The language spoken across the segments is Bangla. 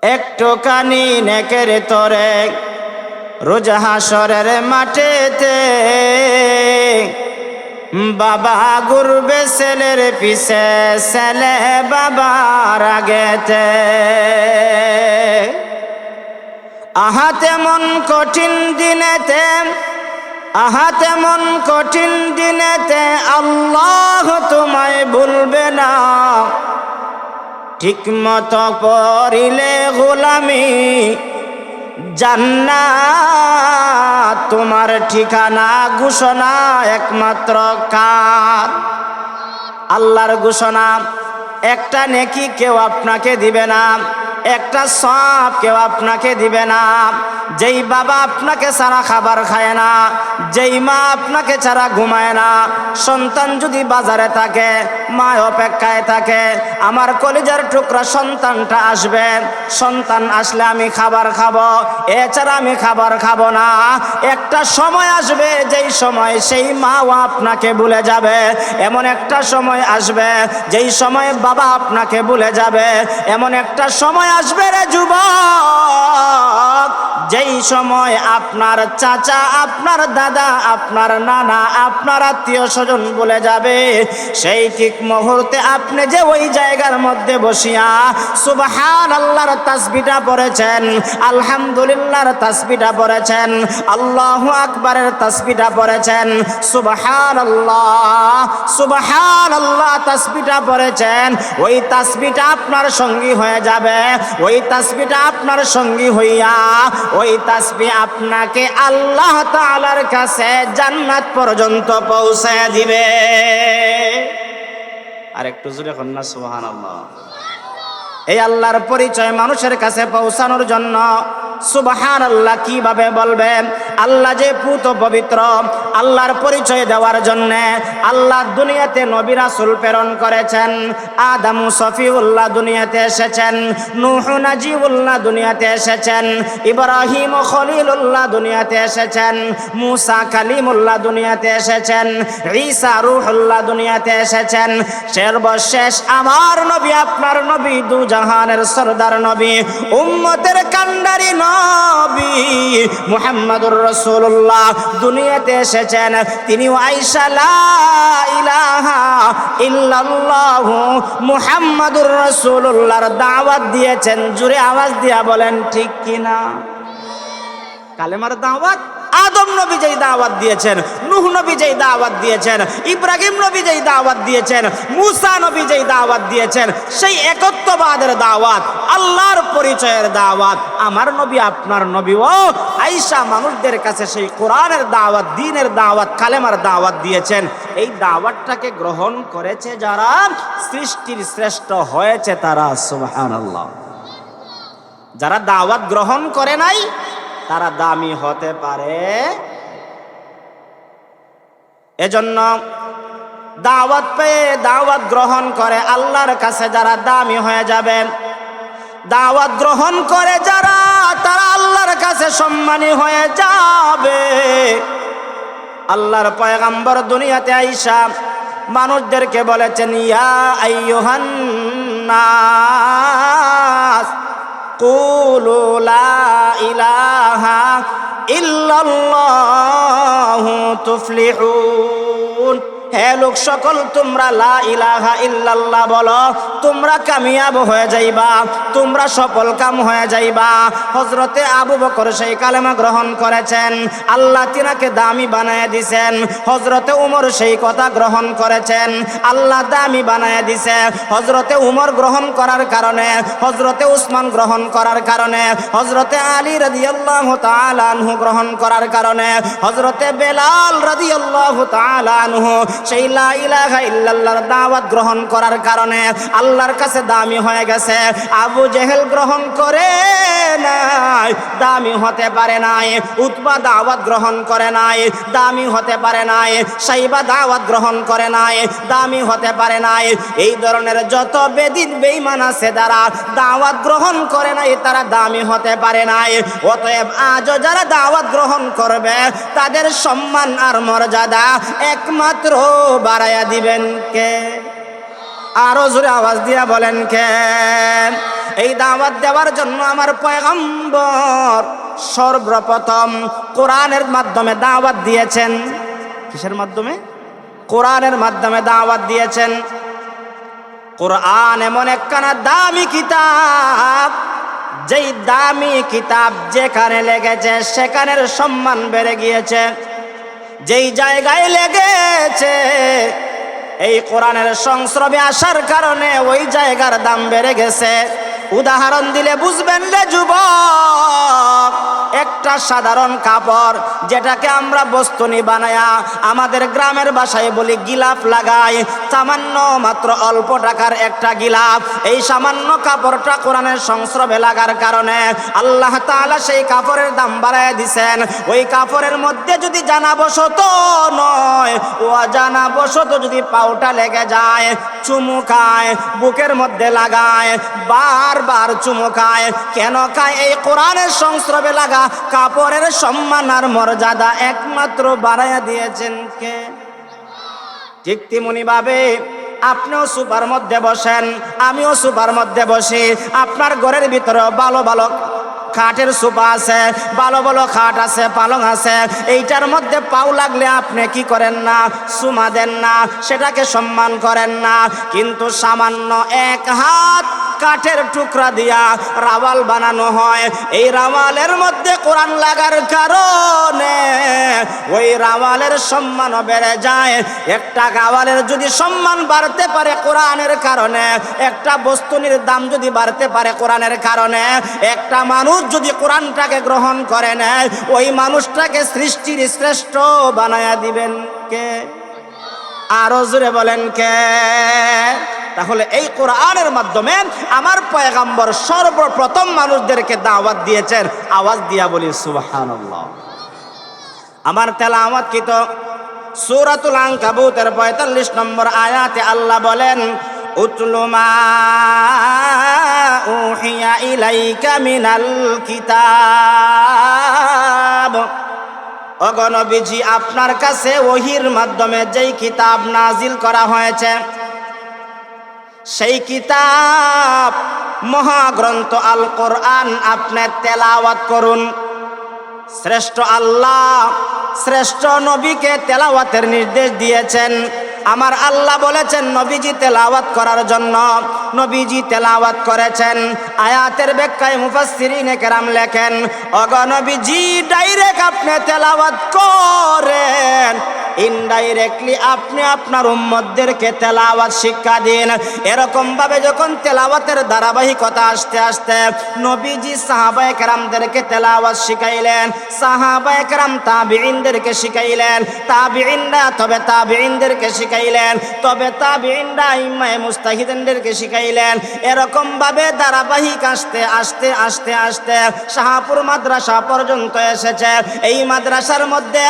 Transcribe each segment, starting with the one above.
একটুখানি নেকের তরে রোজ হাসরের মাঠেতে বাবা ঘুরবে ছেলের পিছে, ছেলে বাবার আগেতে। আহা তেমন কঠিন দিনেতে, আহা তেমন কঠিন দিনেতে আল্লাহ তোমায় ভুলবে না। ঠিক মতো করিলে গোলামি জান্নাত তোমার ঠিকানা ঘোষণা একমাত্র কার? আল্লাহর ঘোষণা। একটা নেকি কেউ আপনাকে দিবে না, একটা সওয়াব কেউ আপনাকে দিবে না। যেই বাবা আপনাকে ছাড়া খাবার খায় না, যেই মা আপনাকে ছাড়া ঘুমায় না, সন্তান যদি বাজারে থাকে, মা অপেক্ষায় থাকে আমার কলিজার টুকরা সন্তানটা আসবে, সন্তান আসলে আমি খাবার খাবো, এছাড়া আমি খাবার খাবো না। একটা সময় আসবে যেই সময় সেই মাও আপনাকে ভুলে যাবে। এমন একটা সময় আসবে যেই সময় বাবা আপনাকে ভুলে যাবে। এমন একটা সময় আসবে রে যুবক, যেই সময় আপনার চাচা, আপনার দাদা, আপনার নানা, আপনার আত্মীয় স্বজন বলে যাবে। সেই ঠিক মুহূর্তে আপনি যে ওই জায়গার মধ্যে বসিয়া সুবহানাল্লাহর তাসবিহটা পড়েছেন, আলহামদুলিল্লাহর তাসবিহটা পড়েছেন, আল্লাহু আকবারের তাসবিহটা পড়েছেন, সুবহানাল্লাহ সুবহানাল্লাহ তাসবিহটা পড়েছেন, ওই তাসবিহটা আপনার সঙ্গী হয়ে যাবে। ওই তাসবিহটা আপনার সঙ্গী হইয়া ওই তাসবিহ আপনাকে আল্লাহ তাআলার কাছে জান্নাত পর্যন্ত পৌঁছে দিবে। আর একটু জোরে কন্যা সুবহানাল্লাহ। এই আল্লাহর পরিচয় মানুষের কাছে পৌঁছানোর জন্য সুবহানাল্লাহ কিভাবে বলবেন? আল্লাহ যে পুত পবিত্র, আল্লাহর পরিচয় দেওয়ার জন্য আল্লাহ দুনিয়াতে নবী রাসূল প্রেরণ করেছেন। আদম সফিউল্লাহ দুনিয়াতে এসেছেন, নূহ নাজিউল্লাহ দুনিয়াতে এসেছেন, ইব্রাহিম খলিলুল্লাহ দুনিয়াতে এসেছেন, মুসা কালিমুল্লাহ দুনিয়াতে এসেছেন, ঈসা রূহুল্লাহ দুনিয়াতে এসেছেন। সর্বশেষ আমার নবী, আপনার নবী, দু জাহানের সরদার নবী, উম্মতের কান্ডারি নবী মুহাম্মদুর রাসূলুল্লাহ দুনিয়াতে এসেছেন। তিনি আয়েশা লা ইলাহা ইল্লাল্লাহ মুহাম্মদুর রাসূলুল্লাহর দাওয়াত দিয়েছেন। জোরে আওয়াজ দিয়া বলেন ঠিক কিনা? কালেমার দাওয়াত আদম নবী যেই দাওয়াত দিয়েছেন, নূহ নবী যেই দাওয়াত দিয়েছেন, ইব্রাহিম নবী যেই দাওয়াত দিয়েছেন, মুসা নবী যেই দাওয়াত দিয়েছেন, সেই একত্ববাদের দাওয়াত, আল্লাহর পরিচয়ের দাওয়াত আমার নবী, আপনার নবীও আয়েশা মানুষদের কাছে সেই কোরআনের দাওয়াত, দ্বীনের দাওয়াত, কালেমার দাওয়াত দিয়েছেন। এই দাওয়াতটাকে গ্রহণ করেছে যারা, সৃষ্টির শ্রেষ্ঠ হয়েছে তারা। সুবহানাল্লাহ। যারা দাওয়াত গ্রহণ করে নাই তারা দামি হতে পারে। এজন্য দাওয়াত পেয়ে দাওয়াত গ্রহণ করে আল্লাহর কাছে যারা দামি হয়ে যাবেন, দাওয়াত গ্রহণ করে যারা, তারা আল্লাহর কাছে সম্মানী হয়ে যাবে। আল্লাহর পয়গম্বর দুনিয়াতে আইসা মানুষদেরকে বলেছেন, ইয়া আইয়ুহান নাস কুলু লা ইলাহা ইল্লাল্লাহু তুফলিহুন। হে লোক সকল, তোমরা লা ইলাহা ইল্লাল্লাহ বলো, তোমরা কামিয়াব হয়ে যাইবা, তোমরা সফল কাম হয়ে যাইবা। হযরতে আবু বকর সেই কালেমা গ্রহণ করেছেন, আল্লাহ তিনাকে দামি বানায় দিয়েছেন। হযরতে উমর সেই কথা গ্রহণ করেছেন, আল্লাহ দামি বানায় দিয়েছে। হযরতে উমর গ্রহণ করার কারণে, হযরতে উসমান গ্রহণ করার কারণে, হযরতে আলী রাদিয়াল্লাহু তাআলা আনহু গ্রহণ করার কারণে, হযরতে বেলাল রাদিয়াল্লাহু তাআলা আনহু সেই লা ইলাহা ইল্লাল্লাহর দাওয়াত গ্রহণ করার কারণে আল্লাহর কাছে দামি হয়ে গেছে। আবু জেহেল গ্রহণ করে নাই, দামি হতে পারে নাই। উতবা দাওয়াত গ্রহণ করে নাই, দামি হতে পারে নাই। সাইবা দাওয়াত গ্রহণ করে নাই, দামি হতে পারে নাই। এই ধরনের যত বেদিন বেঈমান আছে যারা দাওয়াত গ্রহণ করে নাই, তারা দামি হতে পারে নাই। অতএব আজও যারা দাওয়াত গ্রহণ করবে তাদের সম্মান আর মর্যাদা একমাত্র বাড়াইয়া দিবেন কে? আরো জোরে আওয়াজ দিয়া বলেন কে? এই দাওয়াত দেওয়ার জন্য আমার পয়গম্বর সর্বপ্রথম কোরআনের মাধ্যমে দাওয়াত দিয়েছেন। কিসের মাধ্যমে? কোরআনের মাধ্যমে দাওয়াত দিয়েছেন। কোরআন এমন একখানা দামি কিতাব, যেই দামি কিতাব যেখানে লেগেছে সেখানের সম্মান বেড়ে গিয়েছে। যেই জায়গায় লেগেছে এই কোরআনের সংস্রবে আসার কারণে ওই জায়গার দাম বেড়ে গেছে। উদাহরণ দিলে বুঝবেন রে যুবক, একটা সাধারণ কাপড় যেটাকে আমরা বস্তুনি বানায়া আমাদের গ্রামের ভাষায় বলি গিলাফ লাগাই, সামান্য মাত্র অল্প টাকার একটা গিলাফ, এই সামান্য কাপড়টা কোরআনের সংস্রবে লাগার কারণে আল্লাহ তাআলা সেই কাপড়ের দাম বাড়ায় দিছেন। ওই কাপড়ের মধ্যে যদি জানাবশত নয়, অজানাবশত যদি পাউটা লেগে যায়, চুমুকায়, বুকের মধ্যে লাগায়, বারবার চুমুকায়, কেন খায়? এই কোরআনের সংস্রবে লাগা কাপড়ের সম্মান আর মর্যাদা একমাত্র বাড়াইয়া দিয়েছেন কে? ঠিক তেমনি ভাবে আপনিও সুপার মধ্যে বসেন, আমিও সুপার মধ্যে বসি। আপনার ঘরের ভিতরে ভালো ভালো খাটের সোফা আছে, ভালো ভালো খাট আছে, পালং আছে, এইটার মধ্যে পাও লাগলে আপনি কি করেন না? চুমা দেন না, সেটাকে সম্মান করেন না। কিন্তু সামান্য এক হাত কাঠের টুকরা দিয়া রাওয়াল বানানো হয়, এই রাওয়ালের মধ্যে কোরআন লাগার কারণে ওই রাওয়ালের সম্মানও বেড়ে যায়। একটা রাওয়ালের যদি সম্মান বাড়তে পারে কোরআনের কারণে, একটা বস্তুনির দাম যদি বাড়তে পারে কোরআনের কারণে, একটা মানুষ যদি কোরআনটাকে গ্রহণ করে নেয়, ওই মানুষটাকে সৃষ্টির শ্রেষ্ঠ বানায়া দিবেন কে? আরো জোরে বলেন কে? তাহলে এই কোরআনের মাধ্যমে আমার পয়গম্বর সর্বপ্রথম মানুষদেরকে দাওয়াত দিয়েছেন। আওয়াজ দিয়া বলি সুবহানাল্লাহ। আমার তেলাওয়াত কি তো সূরাতুল আনকাবুতের ৪৫ নম্বর আয়াতে আল্লাহ বলেন, উতলু মা উহিয়া ইলাইকা মিনাল কিতাব। ওগো নবীজি, আপনার কাছে ওহীর মাধ্যমে যেই কিতাব নাজিল করা হয়েছে, সেই কিতাব মহাগ্রন্থ আল কোরআন আপনি তেলাওয়াত করুন। শ্রেষ্ঠ আল্লাহ শ্রেষ্ঠ নবীকে তেলাওয়াতের নির্দেশ দিয়েছেন। আমার আল্লাহ বলেছেন নবীজি তেলাওয়াত করার জন্য, নবীজি তেলাওয়াত করেছেন। আয়াতের ব্যাখ্যায় মুফাসসিরিনে কেরাম লেখেন, ওগো নবীজি ডাইরেক্ট আপনি তেলাওয়াত করেন, ইনডাইরেক্টলি আপনি আপনার উম্মতদেরকে তেলাওয়াত শিক্ষা দিন। এরকম ভাবে যখন তেলাওয়াতের ধারাবাহিকতা আস্তে আস্তে নবীজি সাহাবায়ে কেরামদেরকে তেলাওয়াত শিখাইলেন, সাহাবায়ে কেরাম তাবিঈনদেরকে শিখাইলেন, তাবিঈনরা তবে তাবিঈনদেরকে শিখাইলেন, তবে তাবিঈনরা ইমায়ে মুজতাহিদিনদেরকে শিখাইলেন। এরকম ভাবে ধারাবাহিক আস্তে আস্তে আস্তে আস্তে শাহপুর মাদ্রাসা পর্যন্ত এসেছে। এই মাদ্রাসার মধ্যে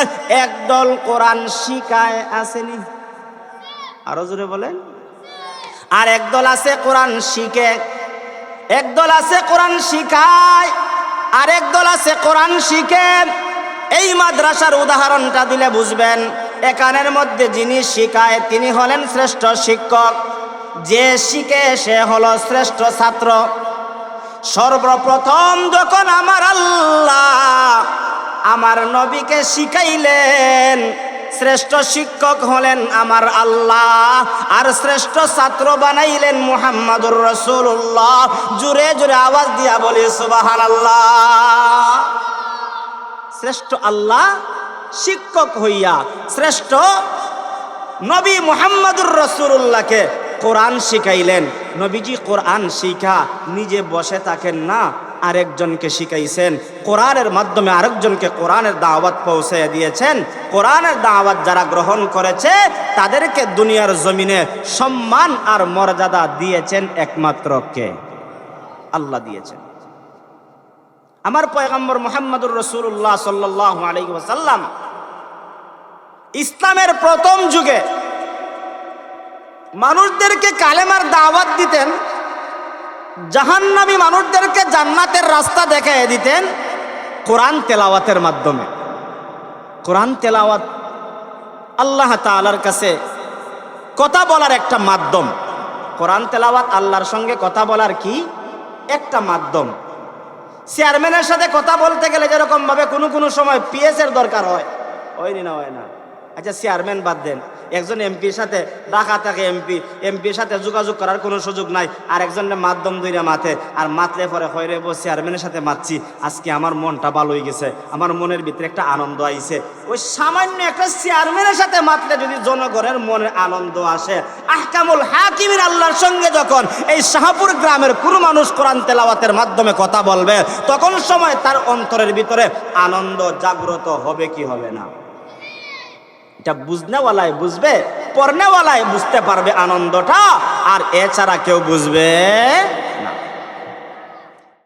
একদল কোরআন শিখায় আসেনি, আরো জোরে বলেন। আর একদল আছে কোরআন শিখে, একদল আছে কোরআন শিখায়, আর একদল আছে কোরআন শিখে। এই মাদ্রাসার উদাহরণটা দিলে বুঝবেন। এখানের মধ্যে যিনি শিখায় তিনি হলেন শ্রেষ্ঠ শিক্ষক, যে শিখে সে হলো শ্রেষ্ঠ ছাত্র। সর্বপ্রথম যখন আমার আল্লাহ আমার নবীকে শিখাইলেন, শ্রেষ্ঠ শিক্ষক হলেন আমার আল্লাহ, আর শ্রেষ্ঠ ছাত্র বানাইলেন মুহাম্মাদুর রাসূলুল্লাহ। জোরে জোরে আওয়াজ দিয়া বলি সুবহানাল্লাহ। শ্রেষ্ঠ আল্লাহ শিক্ষক হইয়া শ্রেষ্ঠ নবী মুহাম্মাদুর রাসূলুল্লাহকে কোরআন শিখাইলেন। নবীজি কোরআন শিখা নিজে বসে থাকেন না, আরেকজনকে শিখাইছেন। কোরআনের মাধ্যমে আরেকজনকে কোরআনের দাওয়াত পৌঁছে দিয়েছেন। কোরআনের দাওয়াত যারা গ্রহণ করেছে তাদেরকে দুনিয়ার জমিনে সম্মান আর মর্যাদা দিয়েছেন একমাত্র কে? আল্লাহ দিয়েছেন। আমার পয়গম্বর মুহাম্মদুর রাসূলুল্লাহ সাল্লাল্লাহু আলাইহি ওয়াসাল্লাম ইসলামের প্রথম যুগে মানুষদেরকে কালেমার দাওয়াত দিতেন, জাহান্নামী মানুষদেরকে জান্নাতের রাস্তা দেখাইয়ে দিতেন কোরআন তেলাওয়াতের মাধ্যমে। কোরআন তেলাওয়াত আল্লাহ তাআলার কাছে কথা বলার একটা মাধ্যম। কোরআন তেলাওয়াত আল্লাহর সঙ্গে কথা বলার কি একটা মাধ্যম। চেয়ারম্যানের সাথে কথা বলতে গেলে যেরকম ভাবে কোনো সময় পিএস এর দরকার হয়নি না হয় না। আচ্ছা চেয়ারম্যান বাদ দেন, একজন এমপির সাথে ঢাকা থাকে এমপির সাথে যোগাযোগ করার কোনো সুযোগ নাই, আর একজনের মাধ্যম দুইটা মাথে, আর মাতলে পরে হয় রে চেয়ারম্যানের সাথে মাতছি, আজকে আমার মনটা ভালো হয়ে গেছে, আমার মনের ভিতরে একটা আনন্দ আইছে। ওই সামান্য একটা চেয়ারম্যানের সাথে মাতলে যদি জনগণের মনে আনন্দ আসে, আহকামুল হাকিমিন আল্লাহর সঙ্গে যখন এই শাহপুর গ্রামের কোনো মানুষ কোরআন তেলাওয়াতের মাধ্যমে কথা বলবে, তখন সময় তার অন্তরের ভিতরে আনন্দ জাগ্রত হবে কি হবে না? এটা বুঝনেওয়ালাই বুঝবে, পড়নেওয়ালাই বুঝতে পারবে আনন্দটা, আর এছাড়া কেউ বুঝবে